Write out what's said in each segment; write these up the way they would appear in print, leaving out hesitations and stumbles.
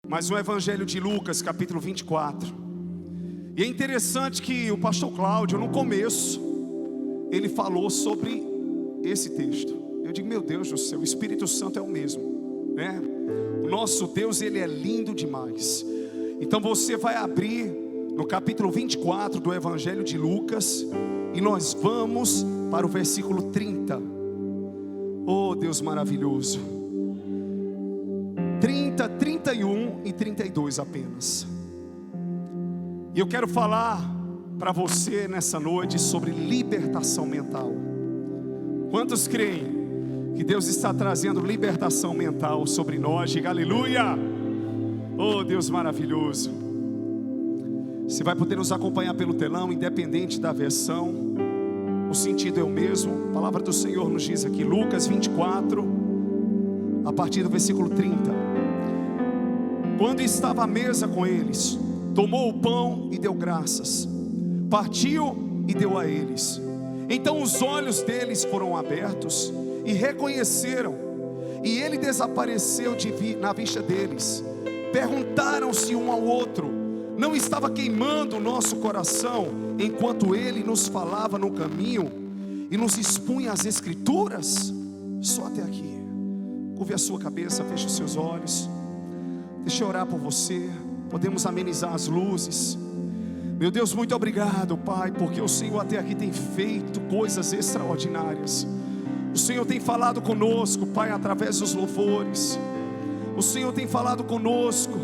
mas o Evangelho de Lucas, capítulo 24. E é interessante que o pastor Cláudio, no começo, ele falou sobre esse texto. Eu digo, meu Deus do céu, o Espírito Santo é o mesmo, né? O nosso Deus, ele é lindo demais. Então você vai abrir no capítulo 24 do Evangelho de Lucas, e nós vamos para o versículo 30. Oh Deus maravilhoso. 30, 31 e 32 apenas. E eu quero falar para você nessa noite sobre libertação mental. Quantos creem que Deus está trazendo libertação mental sobre nós? Diga aleluia. Oh Deus maravilhoso. Você vai poder nos acompanhar pelo telão, independente da versão. O sentido é o mesmo. A palavra do Senhor nos diz aqui, Lucas 24, a partir do versículo 30. Quando estava à mesa com eles, tomou o pão e deu graças, partiu e deu a eles. Então os olhos deles foram abertos e reconheceram, e ele desapareceu na vista deles. Perguntaram-se um ao outro: não estava queimando o nosso coração enquanto ele nos falava no caminho e nos expunha as escrituras? Só até aqui. Curve a sua cabeça, feche os seus olhos. Deixa eu orar por você. Podemos amenizar as luzes. Meu Deus, muito obrigado, Pai, porque o Senhor até aqui tem feito coisas extraordinárias. O Senhor tem falado conosco, Pai, através dos louvores. O Senhor tem falado conosco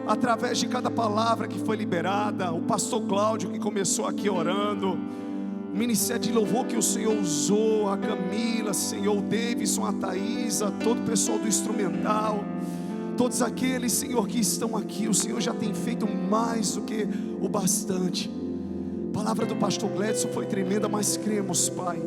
através de cada palavra que foi liberada. O pastor Cláudio que começou aqui orando, o ministério de louvor que o Senhor usou, a Camila, Senhor, o Davidson, a Thaisa, todo o pessoal do instrumental, todos aqueles, Senhor, que estão aqui. O Senhor já tem feito mais do que o bastante. A palavra do pastor Gledson foi tremenda, mas cremos, Pai,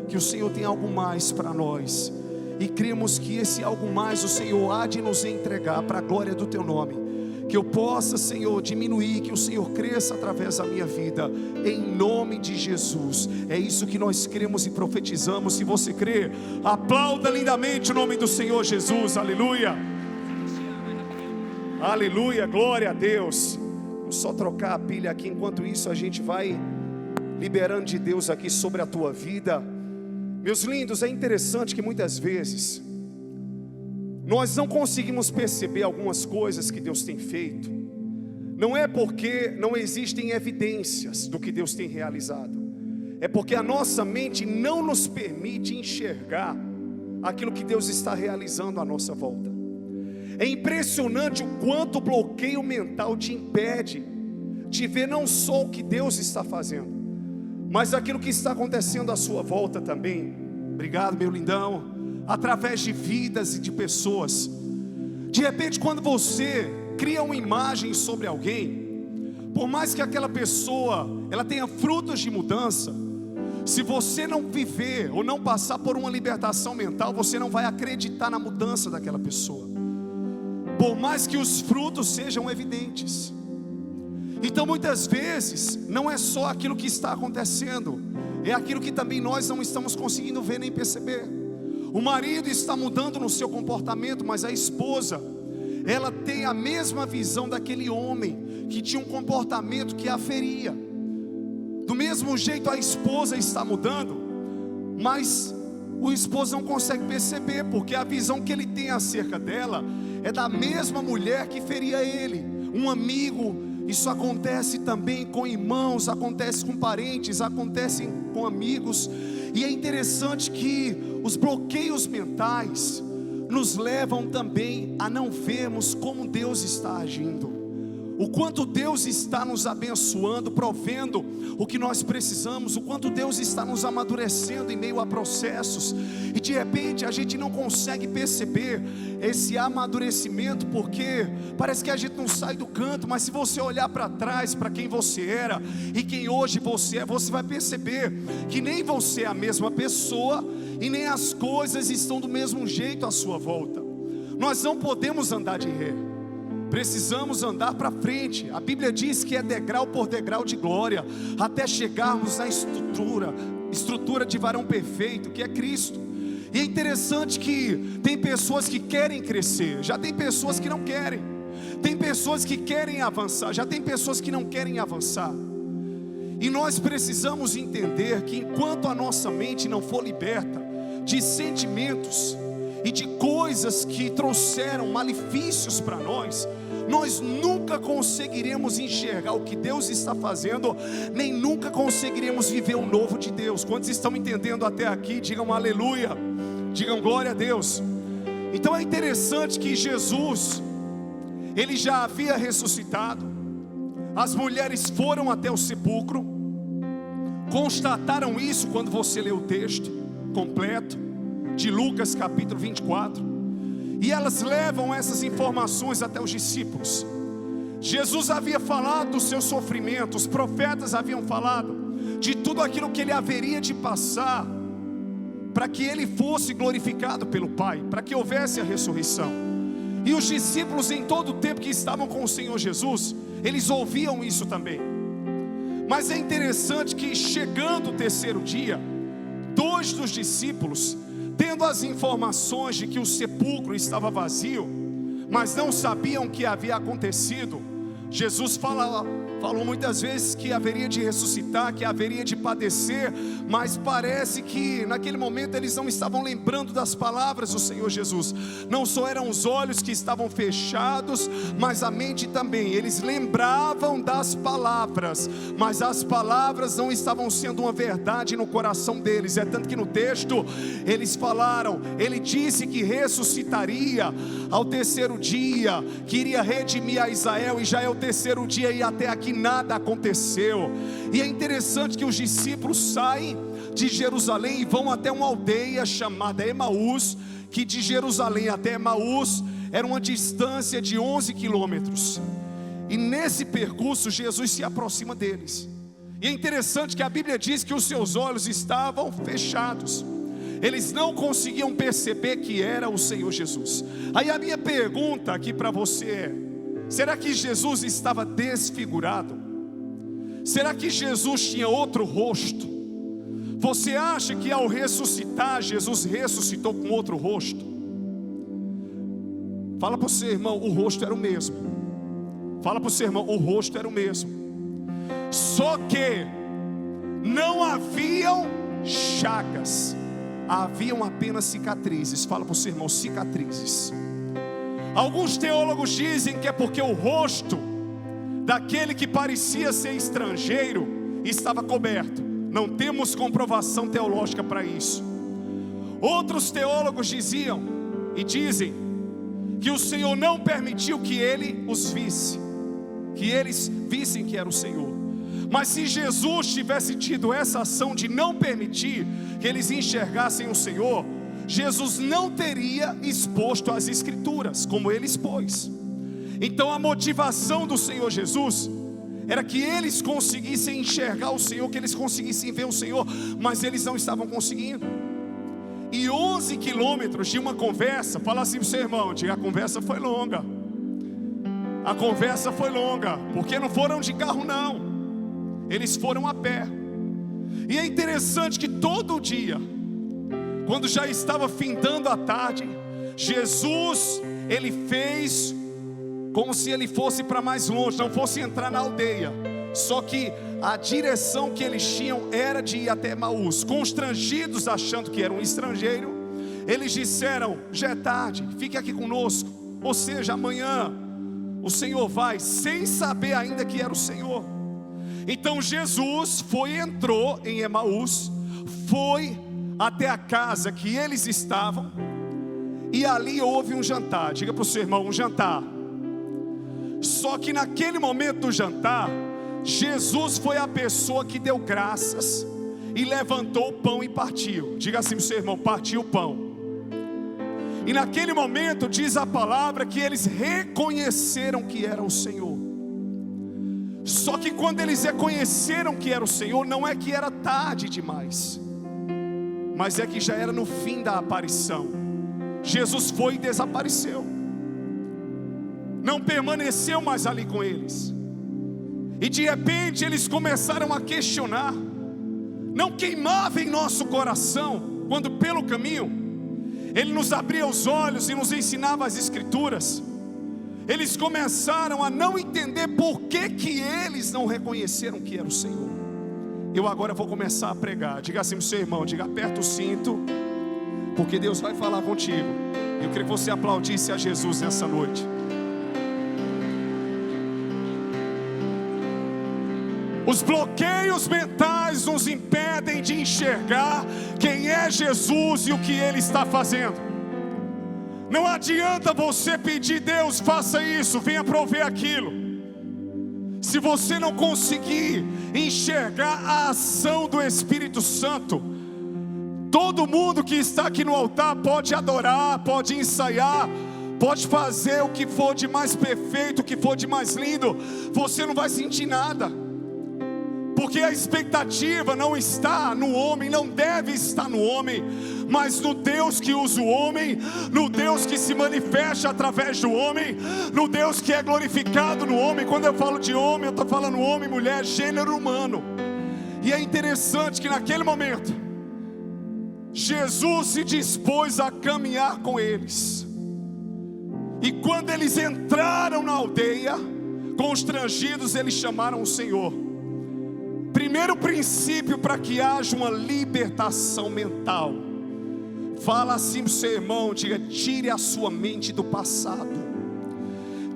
que o Senhor tem algo mais para nós. E cremos que esse algo mais o Senhor há de nos entregar para a glória do Teu nome. Que eu possa, Senhor, diminuir, que o Senhor cresça através da minha vida, em nome de Jesus. É isso que nós cremos e profetizamos. Se você crê, aplauda lindamente o nome do Senhor Jesus. Aleluia. Aleluia, glória a Deus. Vou só trocar a pilha aqui. Enquanto isso a gente vai liberando de Deus aqui sobre a tua vida. Meus lindos, é interessante que muitas vezes nós não conseguimos perceber algumas coisas que Deus tem feito. Não é porque não existem evidências do que Deus tem realizado, é porque a nossa mente não nos permite enxergar aquilo que Deus está realizando à nossa volta. É impressionante o quanto o bloqueio mental te impede de ver não só o que Deus está fazendo, mas aquilo que está acontecendo à sua volta também. Obrigado, meu lindão. Através de vidas e de pessoas. De repente, quando você cria uma imagem sobre alguém, por mais que aquela pessoa ela tenha frutos de mudança, se você não viver ou não passar por uma libertação mental, você não vai acreditar na mudança daquela pessoa, por mais que os frutos sejam evidentes. Então muitas vezes não é só aquilo que está acontecendo, é aquilo que também nós não estamos conseguindo ver nem perceber. O marido está mudando no seu comportamento, mas a esposa, ela tem a mesma visão daquele homem que tinha um comportamento que a feria. Do mesmo jeito a esposa está mudando, mas o esposo não consegue perceber, porque a visão que ele tem acerca dela é da mesma mulher que feria ele. Um amigo, isso acontece também com irmãos, acontece com parentes, acontece com amigos. E é interessante que os bloqueios mentais nos levam também a não vermos como Deus está agindo, o quanto Deus está nos abençoando, provendo o que nós precisamos, o quanto Deus está nos amadurecendo em meio a processos. E de repente a gente não consegue perceber esse amadurecimento, porque parece que a gente não sai do canto. Mas se você olhar para trás, para quem você era e quem hoje você é, você vai perceber que nem você é a mesma pessoa e nem as coisas estão do mesmo jeito à sua volta. Nós não podemos andar de ré, precisamos andar para frente. A Bíblia diz que é degrau por degrau de glória, até chegarmos na estrutura de varão perfeito, que é Cristo. E é interessante que tem pessoas que querem crescer, já tem pessoas que não querem. Tem pessoas que querem avançar, já tem pessoas que não querem avançar. E nós precisamos entender que enquanto a nossa mente não for liberta de sentimentos e de coisas que trouxeram malefícios para nós nunca conseguiremos enxergar o que Deus está fazendo, nem nunca conseguiremos viver o novo de Deus. Quantos estão entendendo até aqui? Digam aleluia, digam glória a Deus. Então é interessante que Jesus, Ele já havia ressuscitado. As mulheres foram até o sepulcro, constataram isso quando você lê o texto completo de Lucas capítulo 24, e elas levam essas informações até os discípulos. Jesus havia falado do seu sofrimento, os profetas haviam falado de tudo aquilo que Ele haveria de passar, para que Ele fosse glorificado pelo Pai, para que houvesse a ressurreição. E os discípulos, em todo o tempo que estavam com o Senhor Jesus, eles ouviam isso também. Mas é interessante que, chegando o terceiro dia, 2 dos discípulos, tendo as informações de que o sepulcro estava vazio, mas não sabiam o que havia acontecido, Jesus falou muitas vezes que haveria de ressuscitar, que haveria de padecer, mas parece que naquele momento eles não estavam lembrando das palavras do Senhor Jesus. Não só eram os olhos que estavam fechados, mas a mente também. Eles lembravam das palavras, mas as palavras não estavam sendo uma verdade no coração deles. É tanto que no texto eles falaram, Ele disse que ressuscitaria ao terceiro dia, que iria redimir a Israel, e já é o terceiro dia e até aqui nada aconteceu. E é interessante que os discípulos saem de Jerusalém e vão até uma aldeia chamada Emaús, que de Jerusalém até Emaús era uma distância de 11 quilômetros. E nesse percurso Jesus se aproxima deles. E é interessante que a Bíblia diz que os seus olhos estavam fechados. Eles não conseguiam perceber que era o Senhor Jesus. Aí a minha pergunta aqui para você é: será que Jesus estava desfigurado? Será que Jesus tinha outro rosto? Você acha que ao ressuscitar, Jesus ressuscitou com outro rosto? Fala para o seu irmão, o rosto era o mesmo. Fala para o seu irmão, o rosto era o mesmo. Só que não haviam chagas, haviam apenas cicatrizes. Fala para o seu irmão, cicatrizes. Alguns teólogos dizem que é porque o rosto daquele que parecia ser estrangeiro estava coberto. Não temos comprovação teológica para isso. Outros teólogos diziam e dizem que o Senhor não permitiu que Ele os visse, que eles vissem que era o Senhor. Mas se Jesus tivesse tido essa ação de não permitir que eles enxergassem o Senhor, Jesus não teria exposto as Escrituras como Ele expôs. Então a motivação do Senhor Jesus era que eles conseguissem enxergar o Senhor, que eles conseguissem ver o Senhor, mas eles não estavam conseguindo. E 11 quilômetros de uma conversa, fala assim para o seu irmão, diga, a conversa foi longa. A conversa foi longa, porque não foram de carro não, eles foram a pé. E é interessante que todo dia, quando já estava findando a tarde, Jesus, Ele fez como se Ele fosse para mais longe, não fosse entrar na aldeia. Só que a direção que eles tinham era de ir até Emaús. Constrangidos, achando que era um estrangeiro, eles disseram, já é tarde, fique aqui conosco. Ou seja, amanhã o Senhor vai, sem saber ainda que era o Senhor. Então Jesus entrou em Emaús, foi até a casa que eles estavam, e ali houve um jantar. Diga para o seu irmão, um jantar. Só que naquele momento do jantar, Jesus foi a pessoa que deu graças e levantou o pão e partiu. Diga assim para o seu irmão, partiu o pão. E naquele momento diz a palavra que eles reconheceram que era o Senhor. Só que quando eles reconheceram que era o Senhor, não é que era tarde demais, mas é que já era no fim da aparição. Jesus foi e desapareceu, não permaneceu mais ali com eles. E de repente eles começaram a questionar. Não queimava em nosso coração quando pelo caminho Ele nos abria os olhos e nos ensinava as Escrituras? eles começaram a não entender por que eles não reconheceram que era o Senhor. Eu agora vou começar a pregar. Diga assim para o seu irmão, diga: aperta o cinto, porque Deus vai falar contigo. Eu queria que você aplaudisse a Jesus nessa noite. Os bloqueios mentais nos impedem de enxergar quem é Jesus e o que Ele está fazendo. Não adianta você pedir: Deus, faça isso, venha prover aquilo, se você não conseguir enxergar a ação do Espírito Santo. Todo mundo que está aqui no altar pode adorar, pode ensaiar, pode fazer o que for de mais perfeito, o que for de mais lindo, você não vai sentir nada, porque a expectativa não está no homem, não deve estar no homem, mas no Deus que usa o homem, no Deus que se manifesta através do homem, no Deus que é glorificado no homem. Quando eu falo de homem, eu estou falando homem, mulher, gênero humano. E é interessante que naquele momento Jesus se dispôs a caminhar com eles, e quando eles entraram na aldeia, constrangidos, eles chamaram o Senhor. Primeiro princípio para que haja uma libertação mental, fala assim para o seu irmão, diga: tire a sua mente do passado.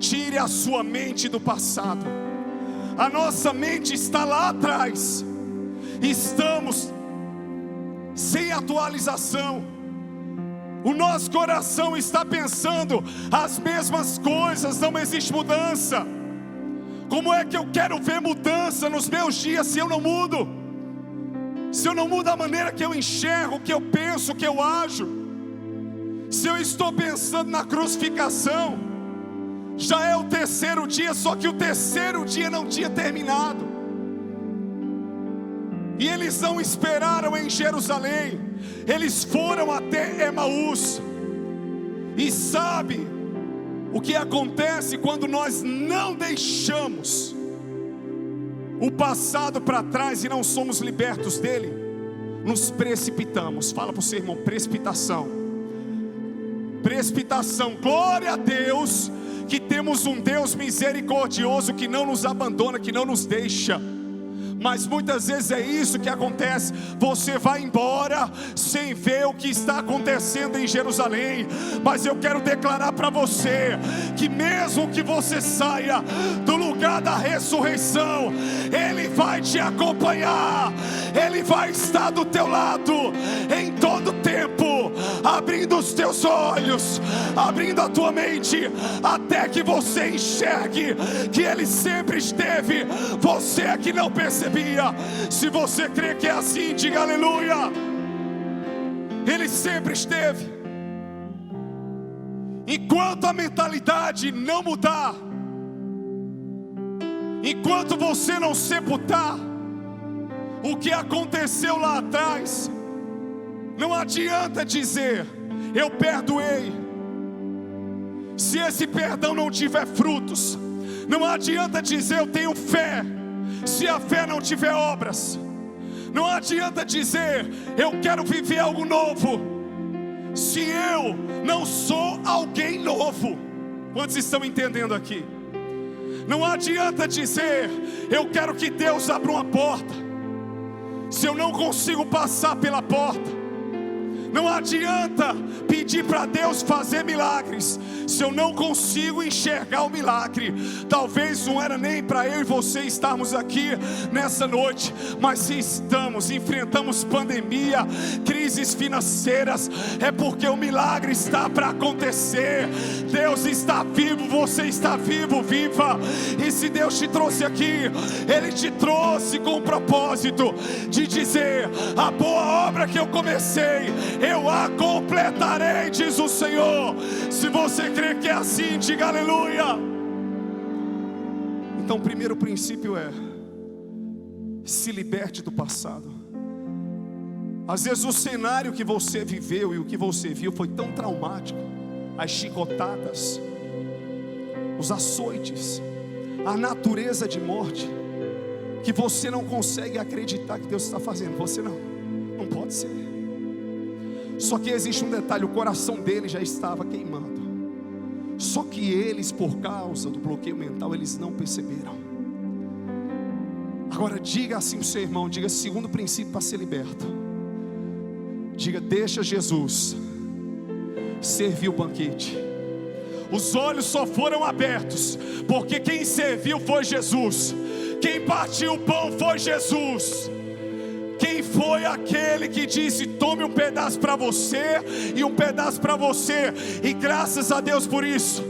Tire a sua mente do passado. A nossa mente está lá atrás, estamos sem atualização. O nosso coração está pensando as mesmas coisas, não existe mudança. Como é que eu quero ver mudança nos meus dias se eu não mudo? Se eu não mudo a maneira que eu enxergo, que eu penso, que eu ajo? Se eu estou pensando na crucificação, já é o terceiro dia, só que o terceiro dia não tinha terminado. E eles não esperaram em Jerusalém, eles foram até Emaús. E sabe o que acontece quando nós não deixamos o passado para trás e não somos libertos dele? Nos precipitamos. Fala para o seu irmão: precipitação. Precipitação. Glória a Deus que temos um Deus misericordioso que não nos abandona, que não nos deixa. Mas muitas vezes é isso que acontece. Você vai embora sem ver o que está acontecendo em Jerusalém. Mas eu quero declarar para você que mesmo que você saia do lugar da ressurreição, Ele vai te acompanhar, Ele vai estar do teu lado em todo tempo, abrindo os teus olhos, abrindo a tua mente, até que você enxergue que Ele sempre esteve, você é que não percebeu. Se você crê que é assim, diga aleluia. Ele sempre esteve. Enquanto a mentalidade não mudar, enquanto você não sepultar o que aconteceu lá atrás, não adianta dizer: eu perdoei, se esse perdão não tiver frutos. Não adianta dizer: eu tenho fé, se a fé não tiver obras. Não adianta dizer: eu quero viver algo novo, se eu não sou alguém novo. Quantos estão entendendo aqui? Não adianta dizer: eu quero que Deus abra uma porta, se eu não consigo passar pela porta. Não adianta pedir para Deus fazer milagres, se eu não consigo enxergar o milagre. Talvez não era nem para eu e você estarmos aqui nessa noite, mas se estamos, enfrentamos pandemia, crises financeiras, é porque o milagre está para acontecer. Deus está vivo, você está vivo, viva. E se Deus te trouxe aqui, Ele te trouxe com o propósito de dizer: a boa obra que eu comecei, eu a completarei, diz o Senhor. Se você crê que é assim, diga aleluia. Então o primeiro princípio é: se liberte do passado. Às vezes o cenário que você viveu e o que você viu foi tão traumático, as chicotadas, os açoites, a natureza de morte, que você não consegue acreditar que Deus está fazendo. Você não pode ser. Só que existe um detalhe: o coração dele já estava queimando, Só que eles, por causa do bloqueio mental, eles não perceberam. Agora diga assim para o seu irmão, diga: segundo princípio para ser liberto, diga: deixa Jesus servir o banquete. Os olhos só foram abertos porque quem serviu foi Jesus, quem partiu o pão foi Jesus. Quem foi aquele que disse: tome um pedaço para você e um pedaço para você? E graças a Deus por isso.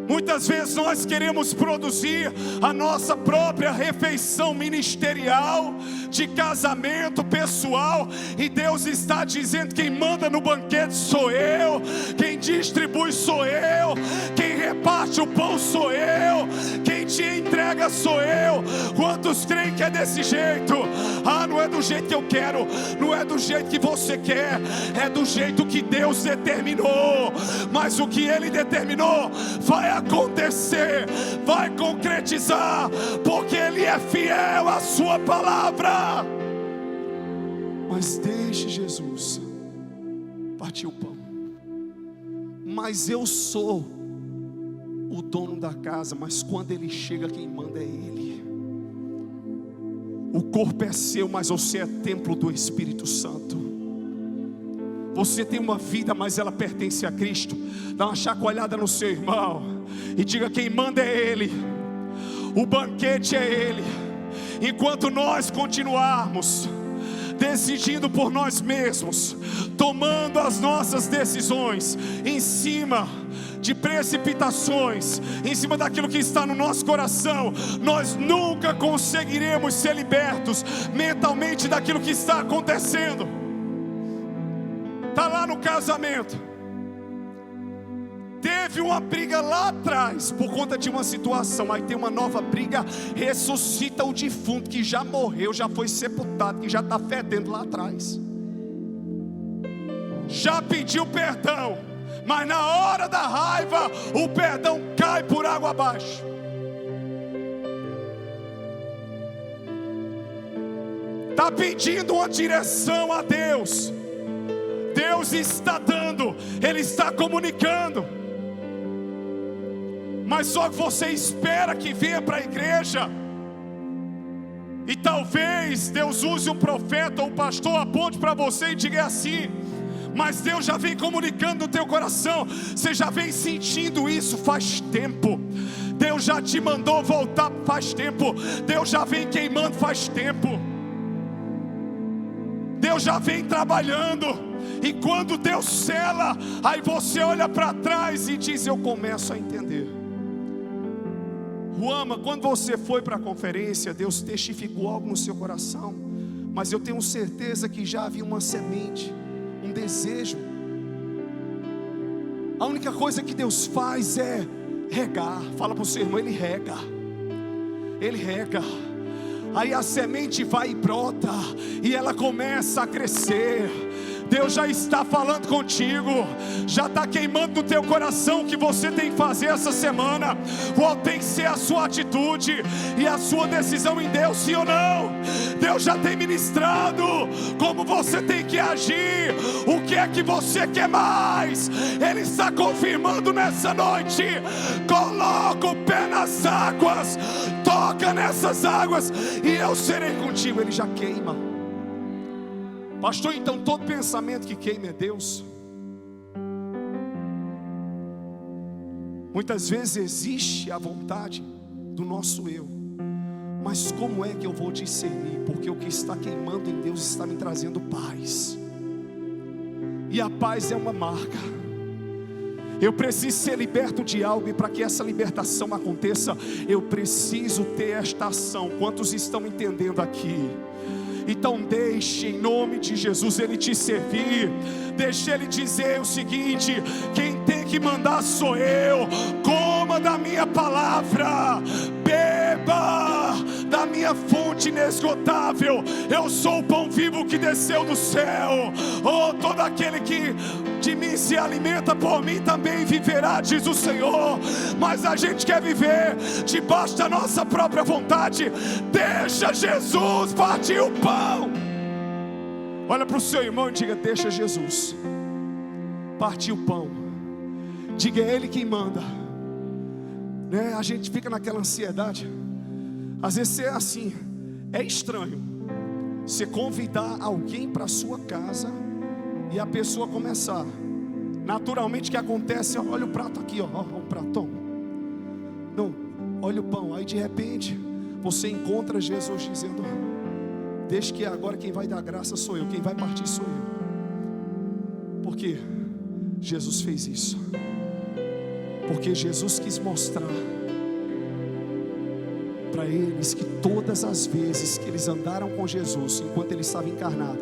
Muitas vezes nós queremos produzir a nossa própria refeição ministerial, de casamento pessoal, e Deus está dizendo: quem manda no banquete sou eu, quem distribui sou eu, quem reparte o pão sou eu, quem te entrega sou eu. Quantos creem que é desse jeito? Ah, não é do jeito que eu quero, não é do jeito que você quer, é do jeito que Deus determinou. Mas o que Ele determinou vai acontecer, vai concretizar, porque Ele é fiel à sua palavra. Mas deixe Jesus partir o pão. Mas eu sou o dono da casa, mas quando Ele chega, quem manda é Ele. O corpo é seu, mas você é templo do Espírito Santo. Você tem uma vida, mas ela pertence a Cristo. Dá uma chacoalhada no seu irmão e diga: quem manda é Ele, o banquete é Ele. Enquanto nós continuarmos decidindo por nós mesmos, tomando as nossas decisões em cima de precipitações, em cima daquilo que está no nosso coração, nós nunca conseguiremos ser libertos mentalmente daquilo que está acontecendo. Está lá no casamento, teve uma briga lá atrás por conta de uma situação, aí tem uma nova briga, ressuscita o defunto que já morreu, já foi sepultado, que já está fedendo lá atrás, já pediu perdão, mas na hora da raiva o perdão cai por água abaixo. Está pedindo uma direção a Deus, Deus está dando, Ele está comunicando, mas só que você espera que venha para a igreja, e talvez Deus use um profeta ou um pastor, aponte para você e diga assim: mas Deus já vem comunicando no teu coração, você já vem sentindo isso faz tempo, Deus já te mandou voltar faz tempo, Deus já vem queimando faz tempo, Deus já vem trabalhando, e quando Deus sela, aí você olha para trás e diz: eu começo a entender. Ruama, quando você foi para a conferência, Deus testificou algo no seu coração, mas eu tenho certeza que já havia uma semente, um desejo. A única coisa que Deus faz é regar. Fala para o seu irmão: Ele rega, Ele rega. Aí a semente vai e brota, e ela começa a crescer. Deus já está falando contigo, já está queimando no teu coração o que você tem que fazer essa semana. Qual tem que ser a sua atitude e a sua decisão em Deus, sim ou não? Deus já tem ministrado como você tem que agir. O que é que você quer mais? Ele está confirmando nessa noite. Coloca o pé nas águas, toca nessas águas e eu serei contigo. Ele já queima. Pastor, então todo pensamento que queima é Deus? Muitas vezes existe a vontade do nosso eu, mas como é que eu vou discernir? Porque o que está queimando em Deus está me trazendo paz, e a paz é uma marca. Eu preciso ser liberto de algo, e para que essa libertação aconteça, eu preciso ter esta ação. Quantos estão entendendo aqui? Então deixe em nome de Jesus Ele te servir. Deixe Ele dizer o seguinte: quem tem que mandar sou eu. Coma da minha palavra, beba da minha fonte inesgotável. Eu sou o pão vivo que desceu do céu. Oh, todo aquele que de mim se alimenta, por mim também viverá, diz o Senhor. Mas a gente quer viver debaixo da nossa própria vontade. Deixa Jesus partir o pão. Olha para o seu irmão e diga: deixa Jesus partir o pão. Diga, é Ele quem manda, né? A gente fica naquela ansiedade. Às vezes é assim, é estranho você convidar alguém para a sua casa e a pessoa começar, naturalmente o que acontece, olha o prato aqui, ó, um pratão, não, olha o pão. Aí de repente você encontra Jesus dizendo, deixa que agora quem vai dar graça sou eu, quem vai partir sou eu. Por quê? Jesus fez isso porque Jesus quis mostrar para eles que todas as vezes que eles andaram com Jesus, enquanto ele estava encarnado,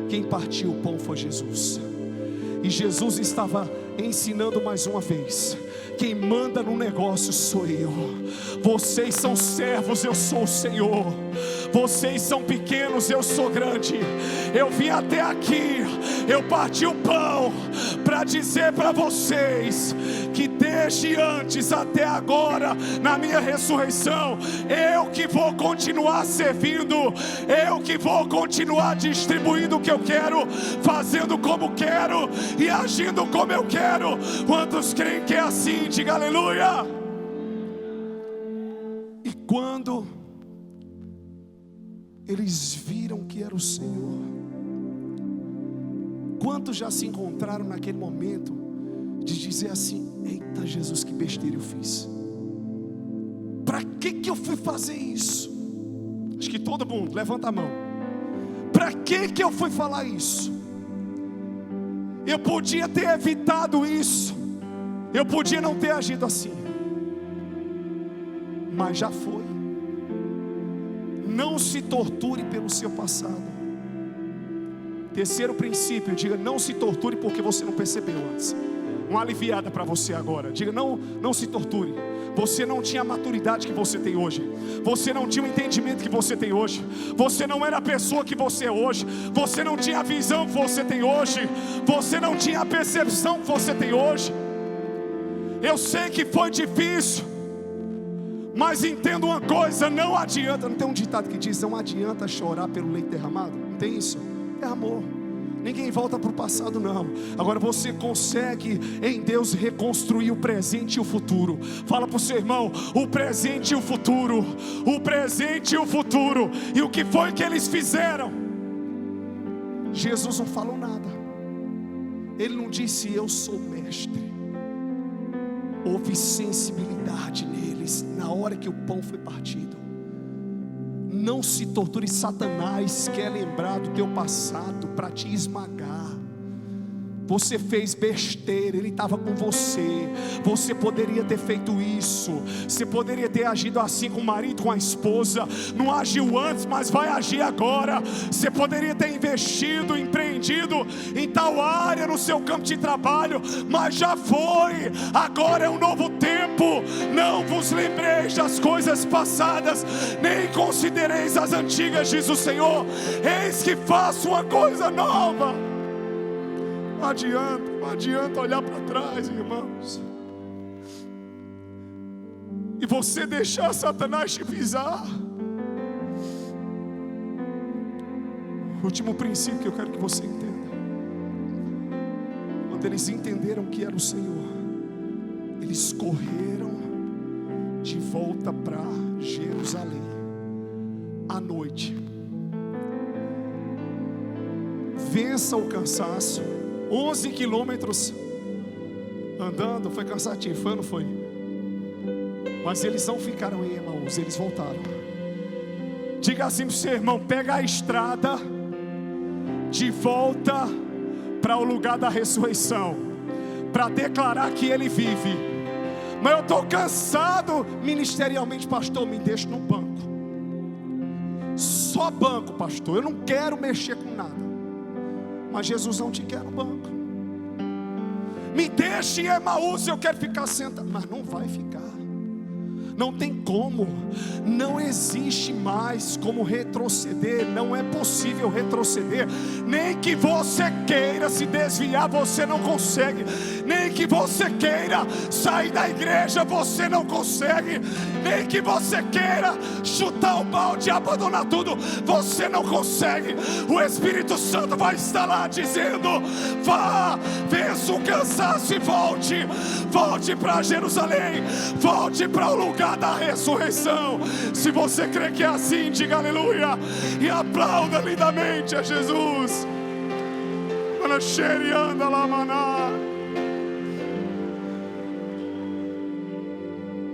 quem partiu o pão foi Jesus. E Jesus estava ensinando mais uma vez, quem manda no negócio sou eu. Vocês são servos, eu sou o Senhor. Vocês são pequenos, eu sou grande. Eu vim até aqui, eu parti o pão para dizer para vocês que desde antes até agora, na minha ressurreição, eu que vou continuar servindo, eu que vou continuar distribuindo o que eu quero, fazendo como quero e agindo como eu quero. Quantos creem que é assim? Diga aleluia. E quando eles viram que era o Senhor, quantos já se encontraram naquele momento de dizer assim, eita Jesus, que besteira eu fiz, para que eu fui fazer isso? Acho que todo mundo, levanta a mão. Para que eu fui falar isso? Eu podia ter evitado isso, eu podia não ter agido assim, mas já foi. Não se torture pelo seu passado. Terceiro princípio, diga, não se torture porque você não percebeu antes. Uma aliviada para você agora. Diga, não se torture. Você não tinha a maturidade que você tem hoje. Você não tinha o entendimento que você tem hoje. Você não era a pessoa que você é hoje. Você não tinha a visão que você tem hoje. Você não tinha a percepção que você tem hoje. Eu sei que foi difícil, mas entenda uma coisa, não adianta. Não tem um ditado que diz, não adianta chorar pelo leite derramado? Não tem isso? É amor. Ninguém volta para o passado não. Agora você consegue em Deus reconstruir o presente e o futuro. Fala para o seu irmão, o presente e o futuro. O presente e o futuro. E o que foi que eles fizeram? Jesus não falou nada. Ele não disse eu sou mestre. Houve sensibilidade neles na hora que o pão foi partido. Não se torture. Satanás quer lembrar do teu passado para te esmagar. Você fez besteira, ele estava com você. Você poderia ter feito isso. Você poderia ter agido assim com o marido, com a esposa. Não agiu antes, mas vai agir agora. Você poderia ter investido, empreendido em tal área no seu campo de trabalho, mas já foi. Agora é um novo tempo. Não vos lembreis das coisas passadas, nem considereis as antigas, diz o Senhor. Eis que faço uma coisa nova. Não adianta olhar para trás, irmãos, e você deixar Satanás te pisar. Último princípio que eu quero que você entenda. Quando eles entenderam que era o Senhor, eles correram de volta para Jerusalém à noite. Vença o cansaço. 11 quilômetros andando, foi cansativo, foi ou não foi? Mas eles não ficaram em Emaús, eles voltaram. Diga assim para o seu irmão, pega a estrada de volta para o lugar da ressurreição, para declarar que ele vive. Mas eu estou cansado ministerialmente, pastor, me deixa no banco. Só banco, pastor, eu não quero mexer com nada. Mas Jesus não te quer no banco. Me deixe em Emaús, eu quero ficar sentado. Mas não vai ficar. Não tem como, não existe mais como retroceder, não é possível retroceder, nem que você queira se desviar, você não consegue, nem que você queira sair da igreja, você não consegue, nem que você queira chutar o balde e abandonar tudo, você não consegue. O Espírito Santo vai estar lá dizendo: vá, vença o cansaço e volte para Jerusalém, volte para o lugar da ressurreição. Se você crê que é assim, diga aleluia e aplauda lindamente a Jesus.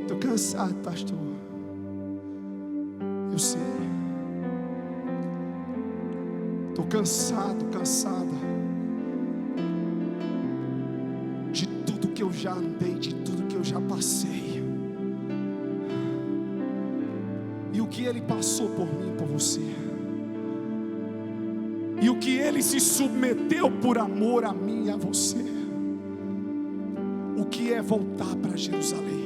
Estou cansado, pastor. Eu sei. Estou cansada de tudo que eu já andei, de tudo que eu já passei. E o que Ele passou por mim e por você, e o que Ele se submeteu por amor a mim e a você. O que é voltar para Jerusalém?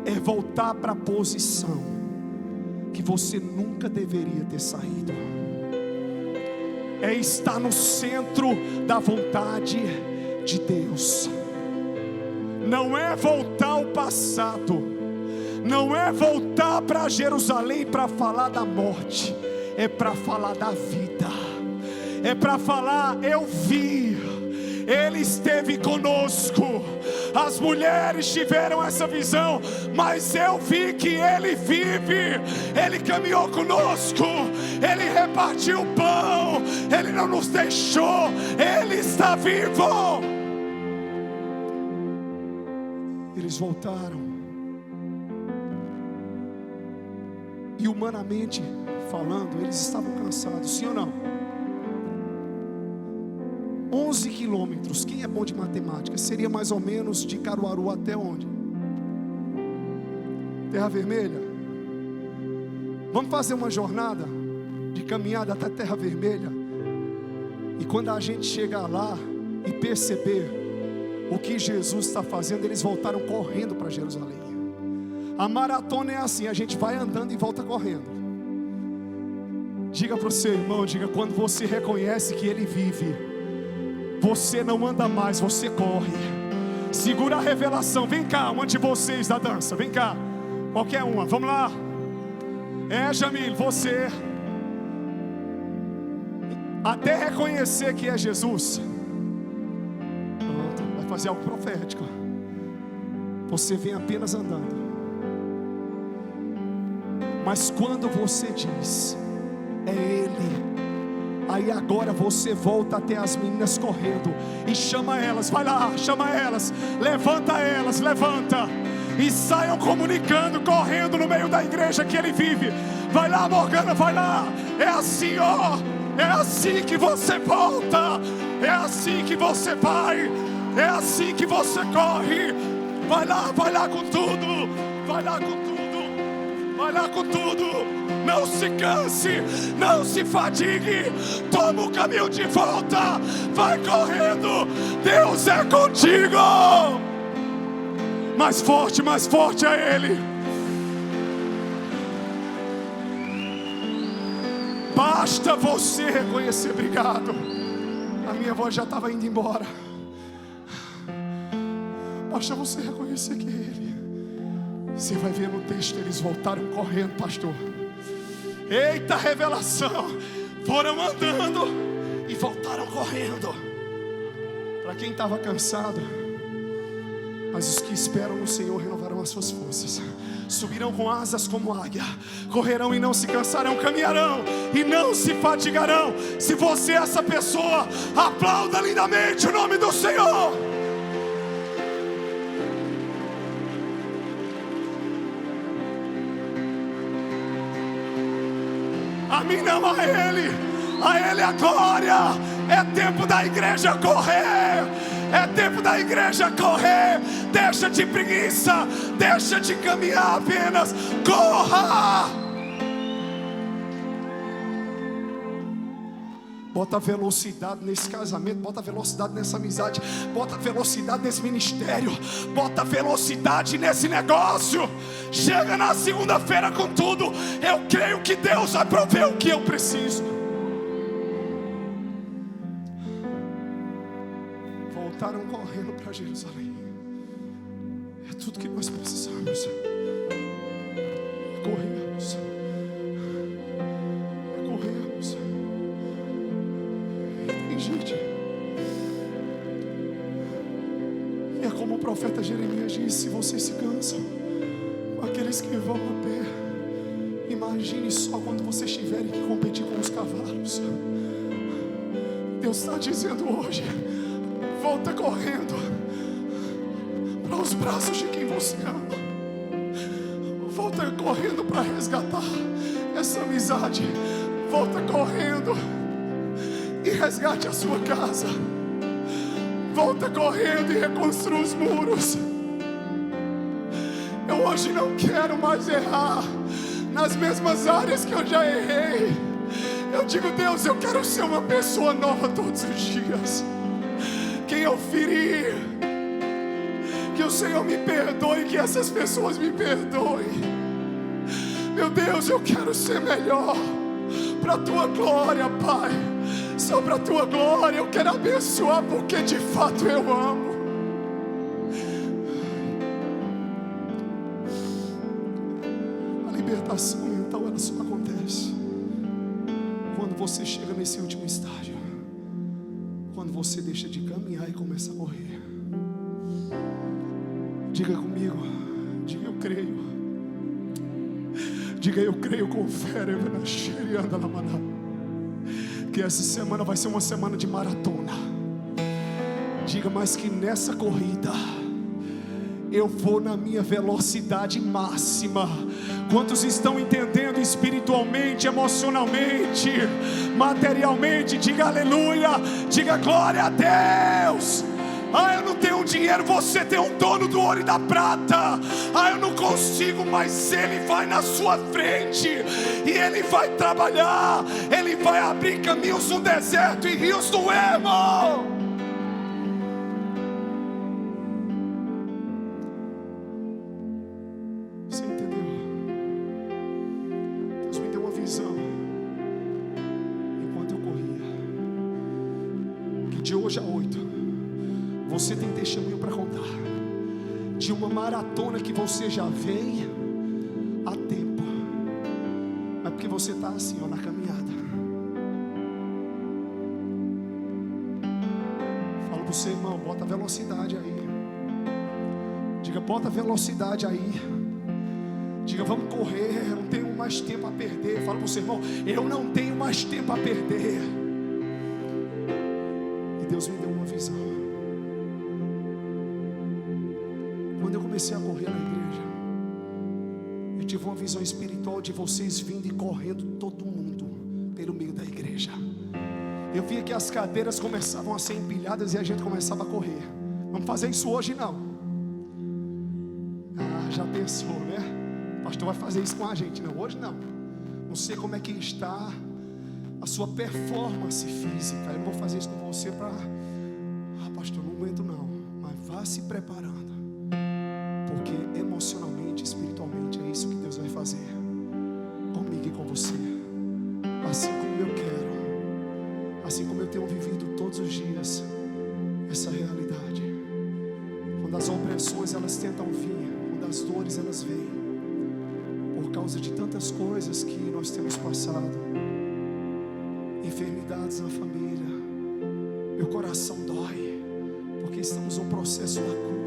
É voltar para a posição que você nunca deveria ter saído. É estar no centro da vontade de Deus. Não é voltar ao passado, não é voltar para Jerusalém para falar da morte, é para falar da vida, é para falar: eu vi, Ele esteve conosco. As mulheres tiveram essa visão, mas eu vi que Ele vive, Ele caminhou conosco, Ele repartiu o pão, Ele não nos deixou, Ele está vivo. Eles voltaram, e humanamente falando, eles estavam cansados, sim ou não? 11 quilômetros, quem é bom de matemática, seria mais ou menos de Caruaru até onde? Terra Vermelha. Vamos fazer uma jornada de caminhada até Terra Vermelha, e quando a gente chegar lá e perceber o que Jesus está fazendo, eles voltaram correndo para Jerusalém. A maratona é assim, a gente vai andando e volta correndo. Diga para o seu irmão, diga: quando você reconhece que Ele vive, você não anda mais, você corre. Segura a revelação. Vem cá, uma de vocês da dança, vem cá, qualquer uma, vamos lá. Jamil, você até reconhecer que é Jesus, pronto, vai fazer algo profético. Você vem apenas andando, mas quando você diz: é Ele, aí agora você volta até as meninas correndo e chama elas, vai lá, chama elas, levanta, e saiam comunicando, correndo no meio da igreja que Ele vive. Vai lá, Morgana, vai lá. É assim, ó, é assim que você volta, é assim que você vai, é assim que você corre. Vai lá com tudo, vai lá com tudo, vai lá com tudo. Não se canse, não se fadigue, toma o caminho de volta, vai correndo, Deus é contigo. Mais forte é Ele. Basta você reconhecer. Obrigado, a minha voz já estava indo embora. Basta você reconhecer que é Ele. Você vai ver no texto, eles voltaram correndo, pastor. Eita revelação! Foram andando e voltaram correndo. Para quem estava cansado, mas os que esperam no Senhor renovarão as suas forças. Subirão com asas como águia, correrão e não se cansarão, caminharão e não se fatigarão. Se você é essa pessoa, aplauda lindamente o nome do Senhor. A mim não, a Ele a glória. É tempo da igreja correr, é tempo da igreja correr. Deixa de preguiça, deixa de caminhar apenas, corra. Bota velocidade nesse casamento, bota velocidade nessa amizade, bota velocidade nesse ministério, bota velocidade nesse negócio. Chega na segunda-feira com tudo. Eu creio que Deus vai prover o que eu preciso. Voltaram correndo para Jerusalém. É tudo que nós precisamos. Corremos. Corremos. Tem gente. E é como o profeta Jeremias disse: se vocês se cansam, aqueles que vão a pé, imagine só quando vocês tiverem que competir com os cavalos. Deus está dizendo hoje: volta correndo para os braços de quem você ama. Volta correndo para resgatar essa amizade. Volta correndo e resgate a sua casa. Volta correndo e reconstrua os muros. Eu hoje não quero mais errar nas mesmas áreas que eu já errei. Eu digo: Deus, eu quero ser uma pessoa nova todos os dias. Quem eu feri, que o Senhor me perdoe, que essas pessoas me perdoem. Meu Deus, eu quero ser melhor para a tua glória, Pai. Só para a tua glória eu quero abençoar, porque de fato eu amo. A libertação mental, ela só acontece quando você chega nesse último estágio, quando você deixa de caminhar e começa a correr. Diga comigo, diga: eu creio. Diga: eu creio com fé, que essa semana vai ser uma semana de maratona. Diga: mas que nessa corrida eu vou na minha velocidade máxima. Quantos estão entendendo espiritualmente, emocionalmente, materialmente? Diga aleluia, diga glória a Deus. Ah, eu não tenho dinheiro, você tem um dono do ouro e da prata. Ah, eu não consigo, mas Ele vai na sua frente e Ele vai trabalhar. Ele vai abrir caminhos no deserto e rios no ermo. Você entendeu? Deus me deu uma visão enquanto eu corria, que de hoje a 8 você tem testemunho para contar de uma maratona que você já vem há tempo, mas porque você está assim, ó, na caminhada. Fala para o seu irmão: bota velocidade aí. Diga: bota velocidade aí. Diga: vamos correr, eu não tenho mais tempo a perder. Fala para o seu irmão: eu não tenho mais tempo a perder. E Deus me deu uma visão. Quando eu comecei a correr na igreja, eu tive uma visão espiritual de vocês vindo e correndo todo mundo pelo meio da igreja. Eu via que as cadeiras começavam a ser empilhadas e a gente começava a correr. Vamos fazer isso hoje? Não. Ah, já pensou, né? O pastor vai fazer isso com a gente. Não, hoje não. Não sei como é que está a sua performance física. Eu não vou fazer isso com você para... Ah, pastor, não aguento não. Mas vá se preparando, porque emocionalmente, espiritualmente, é isso que Deus vai fazer comigo e com você. Assim como eu quero, assim como eu tenho vivido todos os dias essa realidade. Quando as opressões elas tentam vir, quando as dores elas vêm, por causa de tantas coisas que nós temos passado, enfermidades na família, meu coração dói, porque estamos no processo da cura.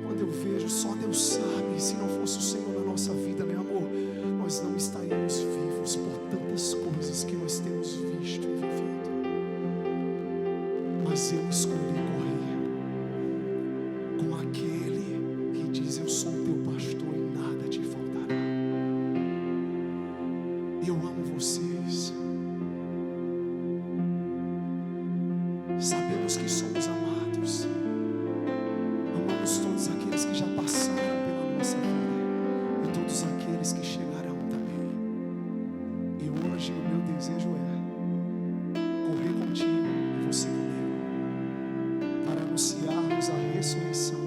Quando eu vejo, só Deus sabe, se não fosse o Senhor na nossa vida, meu amor, nós não estaríamos vivos por tantas coisas que nós temos visto e vivido. Mas eu escolhi correr com aquele que diz: eu sou o teu pastor e nada te faltará. Eu amo vocês. Sabemos que somos amados. Amamos todos aqueles que já passaram pela nossa vida e todos aqueles que chegarão também. E hoje o meu desejo é ressurreição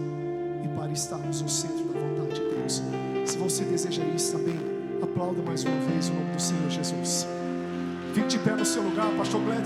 e para estarmos no centro da vontade de Deus. Se você deseja isso também, aplauda mais uma vez o nome do Senhor Jesus. Fique de pé no seu lugar, pastor Glenn.